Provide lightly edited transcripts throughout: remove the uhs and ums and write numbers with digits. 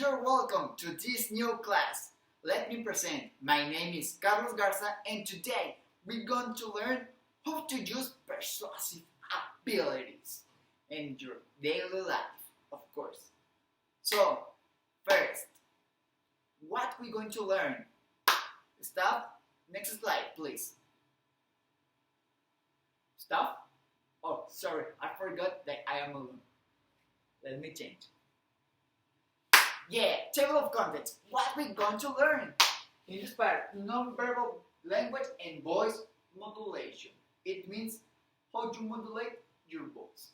You're welcome to this new class. Let me present. My name is Garza and today we're going to learn how to use persuasive abilities in your daily life, of course. So, first, what we're going to learn? Stop. Next slide, please. Stop. Oh, sorry, I forgot that I am alone. Let me change. Yeah, table of contents. What we're going to learn? In this part, non-verbal language and voice modulation. It means how to modulate your voice.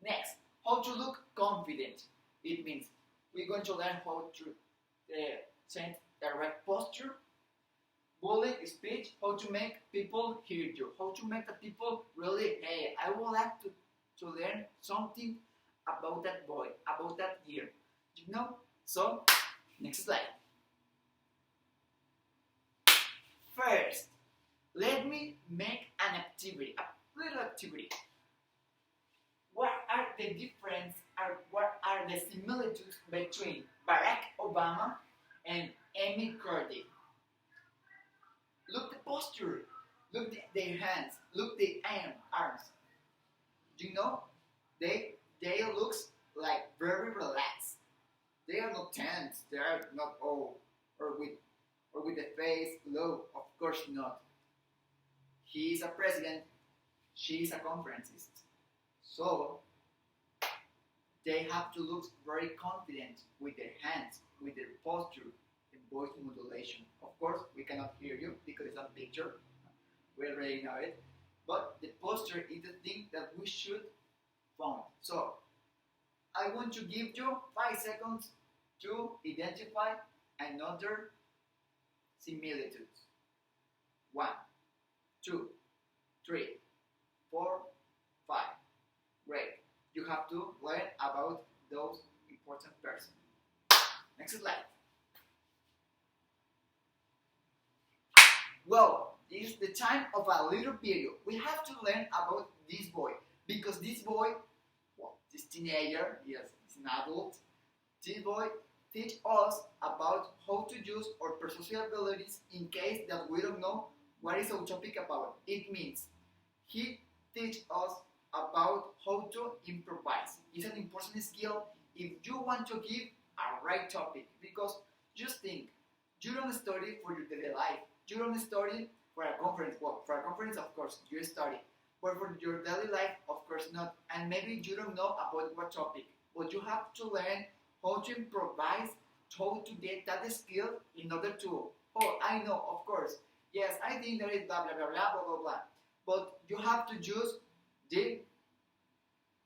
Next, how to look confident. It means we're going to learn how to send direct posture, bullet speech, how to make people hear you, how to make the people really, hey, I would like to learn something about that boy, about that year. You know? So, next slide. First, let me make an activity, a little activity. What are the differences, what are the similitudes between Barack Obama and Amy Cordy? Look the posture, look their hands, look the arms. You know, they looks like very relaxed. They are not tense. They are not old or with the face low. Of course not. He is a president. She is a conferencist. So they have to look very confident with their hands, with their posture, and voice modulation. Of course, we cannot hear you because it's a picture. We already know it. But the posture is the thing that we should find. So I want to give you 5 seconds to identify another similitudes. 1, 2, 3, 4, 5. Great. You have to learn about those important persons. Next slide. Well, this is the time of a little video. We have to learn about this boy because this boy, well, this teenager, yes, he's an adult. This boy teach us about how to use our persuasive abilities in case that we don't know what is our topic about. It means he teach us about how to improvise. It's an important skill if you want to give a right topic, because just think, you don't study for your daily life. You don't study for a conference. Well, for a conference, of course, you study. But for your daily life, of course not. And maybe you don't know about what topic. But you have to learn how to improvise, how to get that skill in order to, oh, I know, of course. Yes, I think there is blah, blah, blah, blah, blah, blah, blah. But you have to use the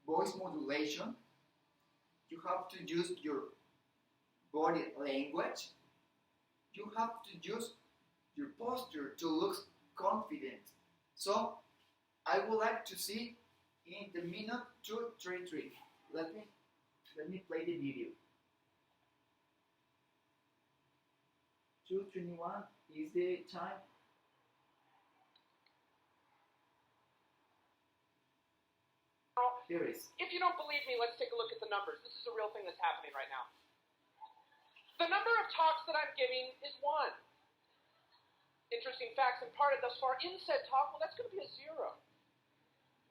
voice modulation. You have to use your body language. You have to use your posture to look confident. So, I would like to see in the minute 233. Let me play the video. 2:21 is the time. Here is. If you don't believe me, let's take a look at the numbers. This is a real thing that's happening right now. The number of talks that I'm giving is 1. Interesting facts imparted thus far in said talk, well, that's going to be a 0.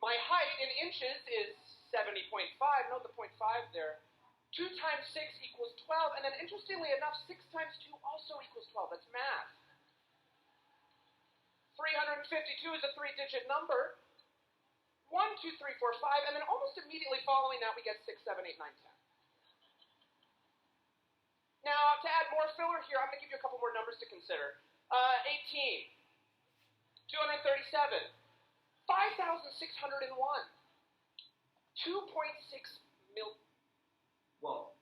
My height in inches is 70.5. Note the 0.5 there. 2 times 6 equals 12. And then interestingly enough, 6 times 2 also equals 12. That's math. 352 is a 3-digit number. 1, 2, 3, 4, 5. And then almost immediately following that, we get 6, 7, 8, 9, 10. Now, to add more filler here, I'm going to give you a couple more numbers to consider. 18, 237, 5,601, 2.6 million. Wow.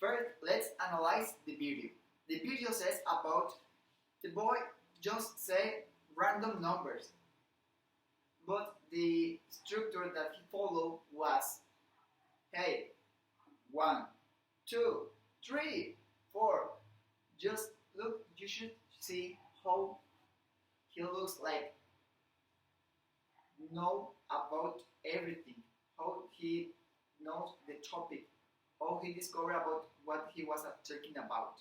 First, let's analyze the video. The video says about the boy just say random numbers. But the structure that he followed was, hey, 1, 2, 3, 4. Just look, you should see how he looks like know about everything, how he knows the topic, how he discovered about what he was talking about.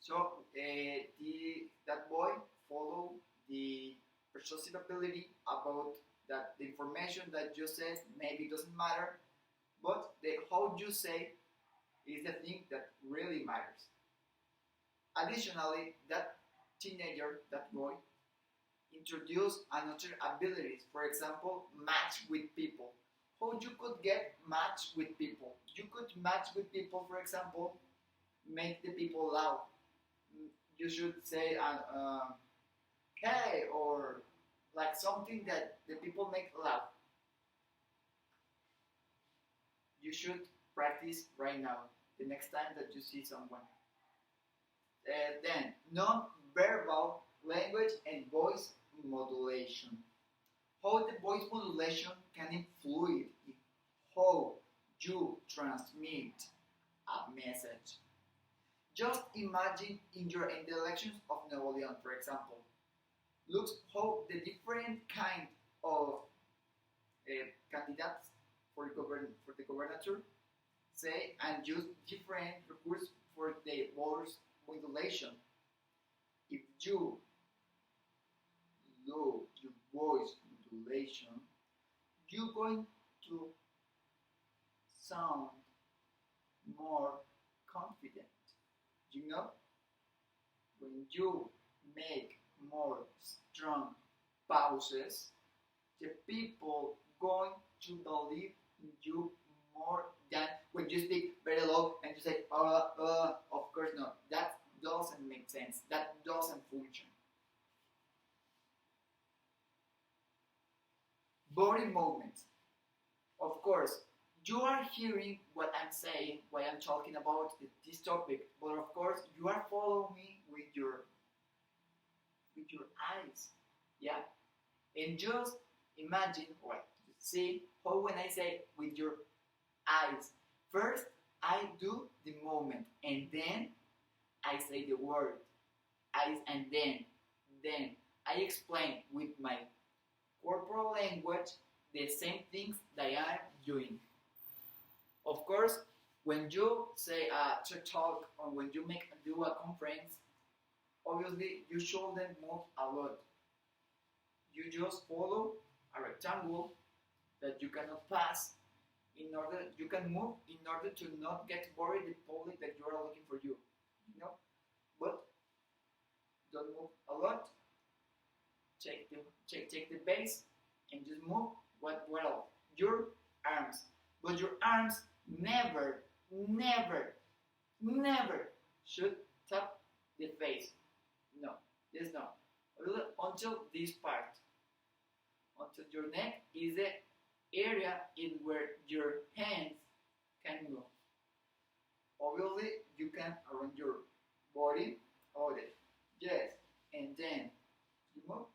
So that boy followed the persuasive ability about that the information that you said maybe doesn't matter, but the how you say is the thing that really matters. Additionally, that teenager, that boy, introduced another abilities. For example, match with people. How you could get match with people? You could match with people, for example, make the people laugh. You should say, "Hey," or like something that the people make laugh. You should practice right now. The next time that you see someone. Then non-verbal language and voice modulation. How the voice modulation can influence how you transmit a message. Just imagine in your elections of Nuevo León, for example, looks how the different kind of candidates for the governator say and use different recurses for the voice modulation. If you low your voice modulation, you're going to sound more confident. You know, when you make more strong pauses, the people going to believe in you more than when you speak very low and you say, of course not. That doesn't make sense. That doesn't function. Body movements. Of course, you are hearing what I'm saying, what I'm talking about this topic, but of course you are following me with your eyes. Yeah? And just imagine what see how when I say with your eyes, first I do the movement and then I say the word eyes and then I explain with my corporal language the same things that I am doing. Of course, when you say to talk or when you do a conference, obviously you shouldn't move a lot. You just follow a rectangle that you cannot pass in order you can move in order to not get worried the public that you are looking for you. You know? But don't move a lot. Check the base and just move well your arms. But your arms never should tap the face. No, yes no. Until this part. Until your neck is the area in where your hands can move. Obviously, you can around your body, yes, and then you move.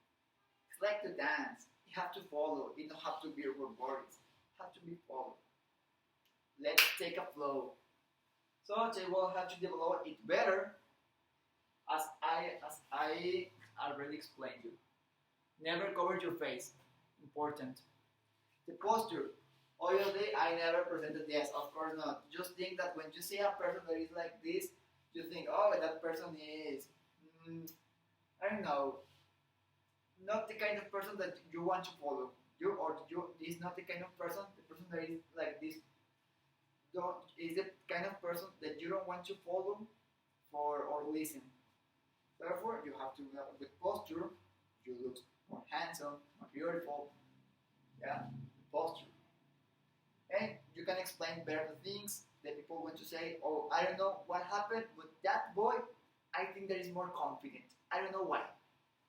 It's like the dance. You have to follow. You don't have to be robotics. You have to be followed. Let's take a flow. So I will have to develop it better, as I already explained you. Never cover your face. Important. The posture. Obviously, I never presented this. Of course not. Just think that when you see a person that is like this, you think, oh, that person is, I don't know, not the kind of person that you want to follow. You is not the kind of person. The person that is like this, is the kind of person that you don't want to follow or listen. Therefore, you have to have a good posture. You look more handsome, more beautiful. Yeah, posture. And you can explain better things that people want to say, oh, I don't know what happened, but that boy, I think that is more confident. I don't know why.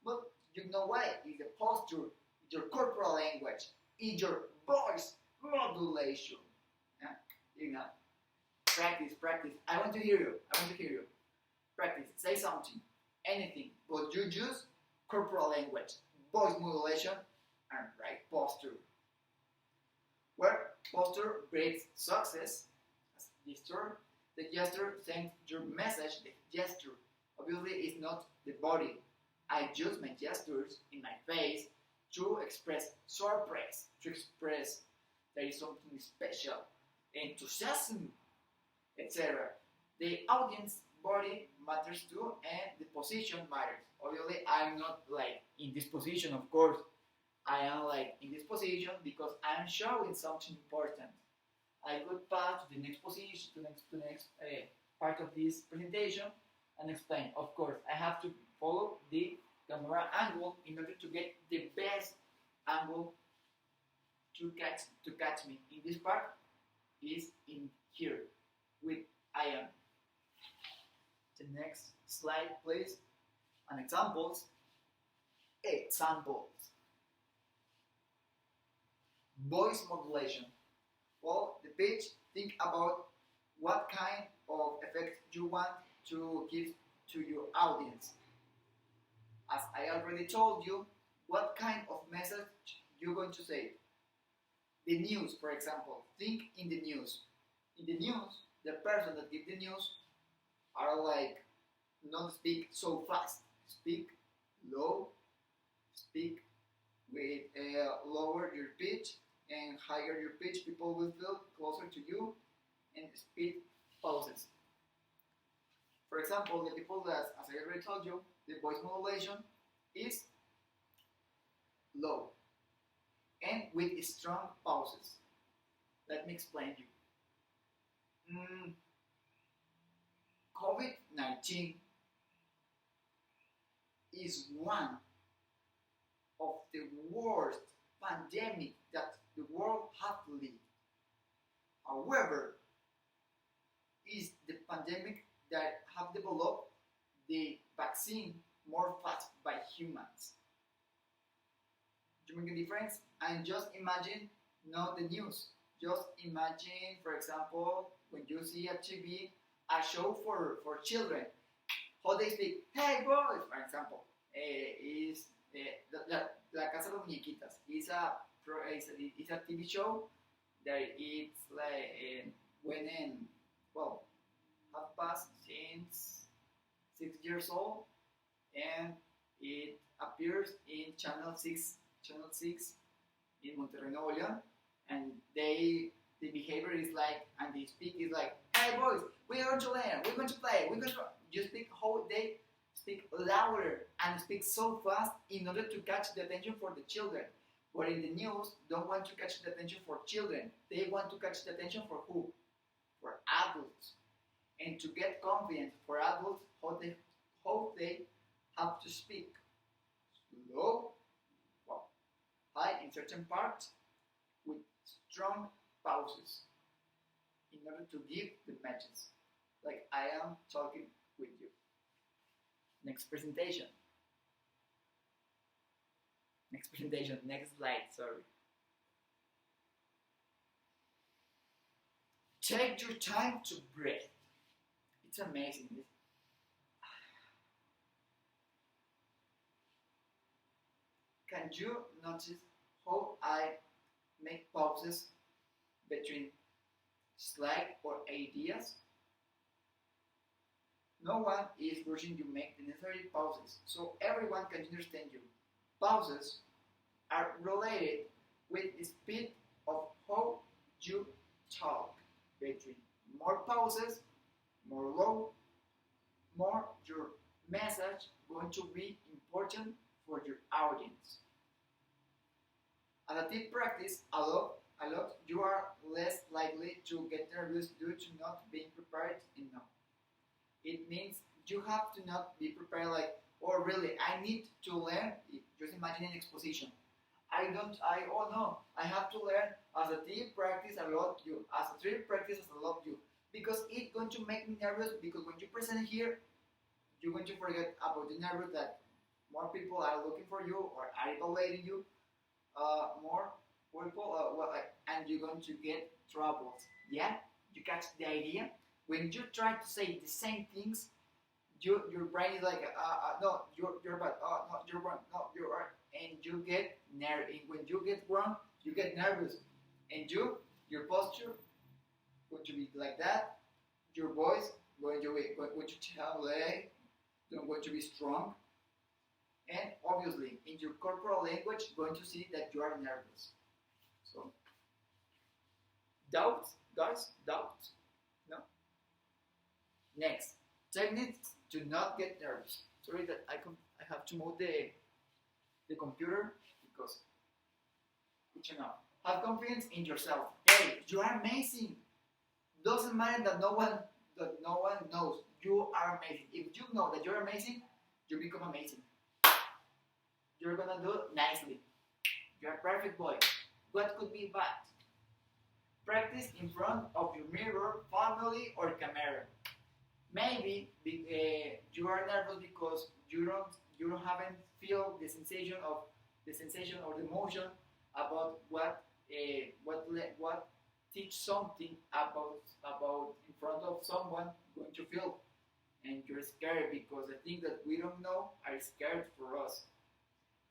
But you know why? It's the posture, it's your corporal language, it's your voice modulation. Yeah? You know? Practice. I want to hear you. Practice. Say something. Anything. But you use corporal language, voice modulation, and right posture. Where posture breeds success, as gesture, the gesture sends your message, the gesture. Obviously, it's not the body. I use my gestures in my face to express surprise, to express there is something special, enthusiasm, etc. The audience body matters too, and the position matters. Obviously, I'm not like in this position, of course. I am like in this position because I'm showing something important. I could pass to the next position, to the next part of this presentation and explain. Of course, I have to follow the camera angle in order to get the best angle to catch me. In this part is in here with I am. The next slide, please. And examples. Examples. Voice modulation. Well, the pitch, think about what kind of effect you want to give to your audience. As I already told you, what kind of message you're going to say. The news, for example. Think in the news. In the news, the person that gives the news are like, not speak so fast. Speak low, speak with lower your pitch and higher your pitch. People will feel closer to you and speed pauses. For example, the people that, as I already told you, the voice modulation is low and with strong pauses. Let me explain you. COVID-19 is one of the worst pandemic that the world has lived. However, is the pandemic that have developed the vaccine more fast by humans. Do you make a difference? And just imagine, not the news. Just imagine, for example, when you see a TV, a show for children, how they speak, hey boys, for example, is La Casa de las Muñequitas. It's a TV show that it's like when have passed since 6 years old, and it appears in Channel 6 in Monterrey, Nuevo León, and the behavior is like, and the speak is like, hey boys, we're going to learn, we're going to play, we're going to, you speak how they speak louder and speak so fast in order to catch the attention for the children. But in the news, don't want to catch the attention for children. They want to catch the attention for who? For adults. And to get confidence for adults, how they have to speak. Slow, high in certain parts, with strong pauses in order to give the message, like I am talking with you. Next presentation. Next slide, sorry. Take your time to breathe. It's amazing. Can you notice how I make pauses between slides or ideas? No one is rushing you make the necessary pauses, so everyone can understand you. Pauses are related with the speed of how you talk. Between more pauses, more low, more your message going to be important for your audience. As a tip practice, a lot, you are less likely to get nervous due to not being prepared enough. It means you have to not be prepared like, oh really, I need to learn. Just imagine an exposition. I have to learn as a team practice I love you, as a three practice I love you. Because it's going to make me nervous, because when you present here, you're going to forget about the nervous that more people are looking for you or are evaluating you, more people, and you're going to get troubles. Yeah? You catch the idea? When you try to say the same things, your brain is like, no, you're bad, no, you're wrong, no, you're right, and you get nervous. When you get wrong, you get nervous, and your posture going to be like that. Your voice going to be going to tell, going to be strong, And obviously, in your corporal language, going to see that you are nervous. So, doubts, guys, doubts, no? Next, techniques to not get nervous. Sorry that I have to move the computer because it's enough. Have confidence in yourself. Hey, you are amazing. Doesn't matter that no one knows. You are amazing. If you know that you're amazing, you become amazing. You're gonna do it nicely. You're a perfect boy. What could be bad? Practice in front of your mirror, family, or camera. Maybe you are nervous because you haven't feel the sensation or the emotion about what teach something about in front of someone going to feel, and you're scared because the things that we don't know are scared for us.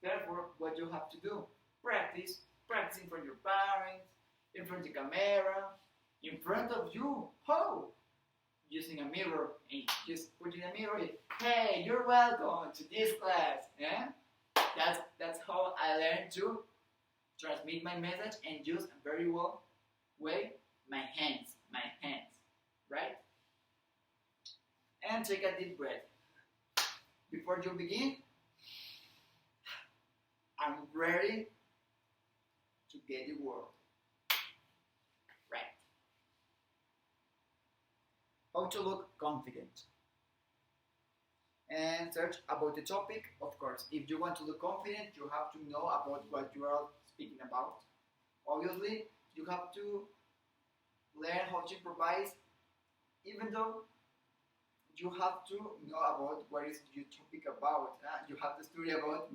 Therefore, what you have to do, practice in front of your parents, in front of the camera, in front of you. How? Using a mirror and just putting a mirror in. Hey, you're welcome to this class. Yeah? That's how I learned to transmit my message and use a very well way my hands, right? And take a deep breath. Before you begin, I'm ready to get the world. Right. How to look confident. And search about the topic, of course. If you want to look confident, you have to know about what you are speaking about. Obviously, you have to learn how to improvise, even though you have to know about what is your topic about. You have to study about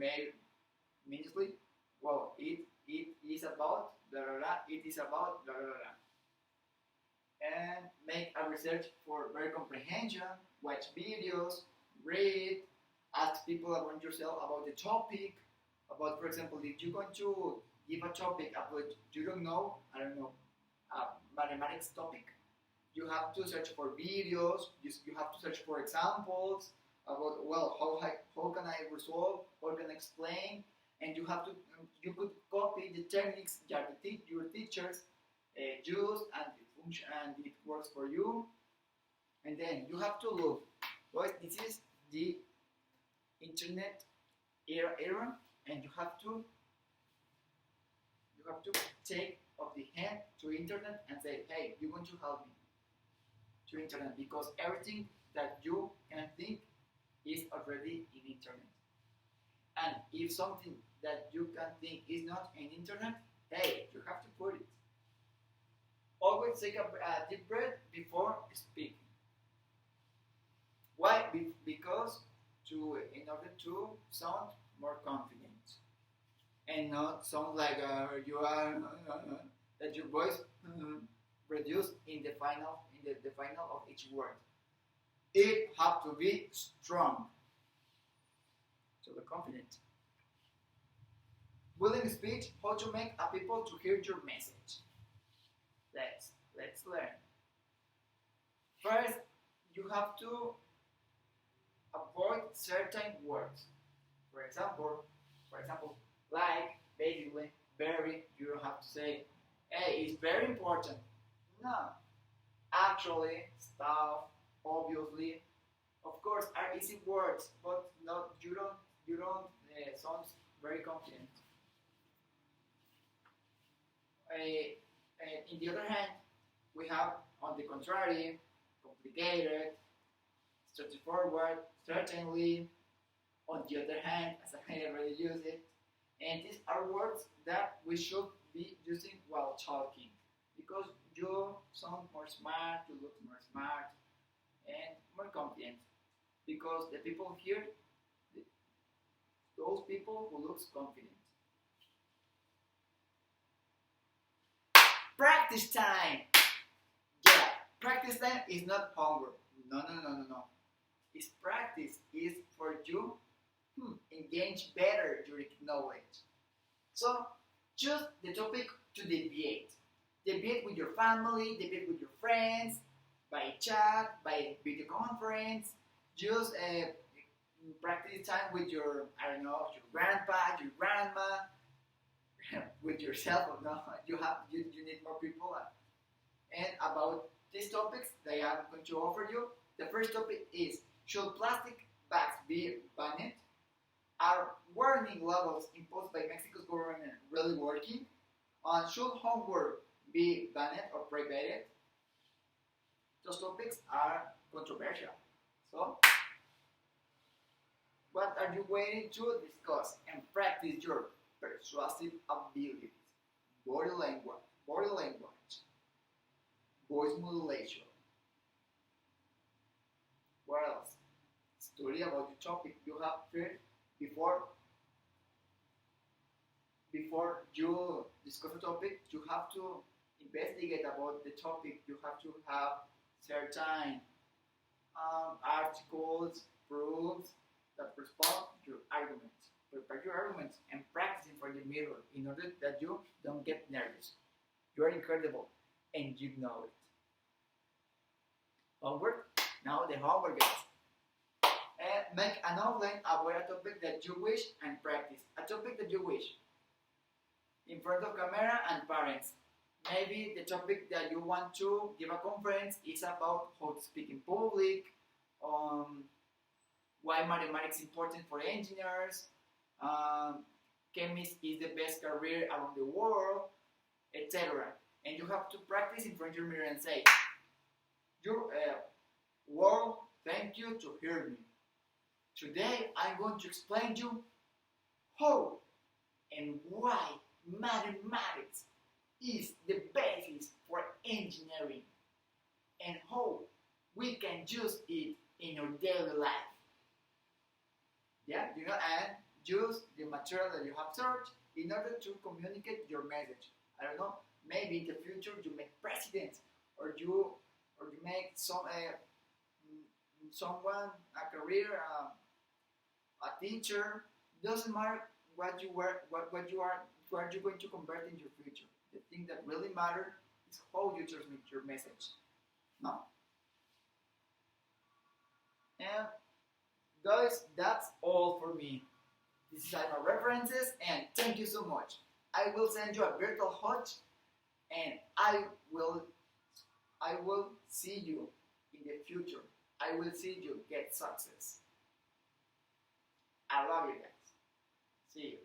immediately. Well, it is about blah, blah, blah. It is about blah, blah, blah. And make a research for better comprehension, watch videos, read, ask people around yourself about the topic. About, for example, if you're going to give a topic about you don't know, mathematics topic, you have to search for videos. You have to search for examples about how can I resolve, how can I explain, and you could copy the techniques that your teachers use and it works for you. And then you have to look. Well, this is the internet era, and you have to take off the hand to internet and say, hey, you're going to help me to internet, because everything that you can think is already in internet. And if something that you can think is not in internet, hey, you have to put it. Always take a deep breath before speaking. Why? Because in order to sound more confident and not sound like you are that your voice reduced in the final of each word. It have to be strong. So be confident. Willing speech, how to make a people to hear your message. Let's learn. First, you have to avoid certain words. For example, like, basically, very, you don't have to say, hey, it's very important. No. Actually, stuff, obviously, of course, are easy words, but you don't sound very confident. In the other hand, we have, on the contrary, complicated, straightforward, certainly. On the other hand, as I already used it, and these are words that we should be using while talking, because you sound more smart, you look more smart, and more confident, because the people here, those people who looks confident. Practice time! Yeah, practice time is not homework. No. It's practice is for you engage better your knowledge. So choose the topic to debate. Debate with your family, debate with your friends, by chat, by video conference. Just practice time with your, I don't know, your grandpa, your grandma, with yourself. Or no, you need more people. And about these topics that I'm going to offer you, the first topic is: should plastic bags be banned? Are warning levels imposed by Mexico's government really working? Should homework be banned or prohibited? Those topics are controversial. So, what are you waiting to discuss and practice your persuasive abilities? Body language, voice modulation. What else? Study about the topic you have first before you discuss the topic. You have to investigate about the topic. You have to have certain articles, proofs that respond to your arguments. Prepare your arguments and practice in front of the mirror in order that you don't get nervous. You are incredible and you know it. Homework? Now the homework, guys. Make an outline about a topic that you wish and practice. A topic that you wish. In front of camera and parents. Maybe the topic that you want to give a conference is about how to speak in public, why mathematics is important for engineers, chemist is the best career around the world, etc. And you have to practice in front of your mirror and say, "Your world, thank you to hear me. Today I'm going to explain to you how and why mathematics is the basis for engineering and how we can use it in our daily life." Yeah, and use the material that you have searched in order to communicate your message. I don't know, maybe in the future you make president, or you make someone a career, a teacher. Doesn't matter what you were, what you are going to convert in your future. The thing that really matters is how you transmit your message. No? And guys, that's all for me. This is my references, and thank you so much. I will send you a virtual hug, and I will see you in the future. I will see you get success. I love you guys. See you.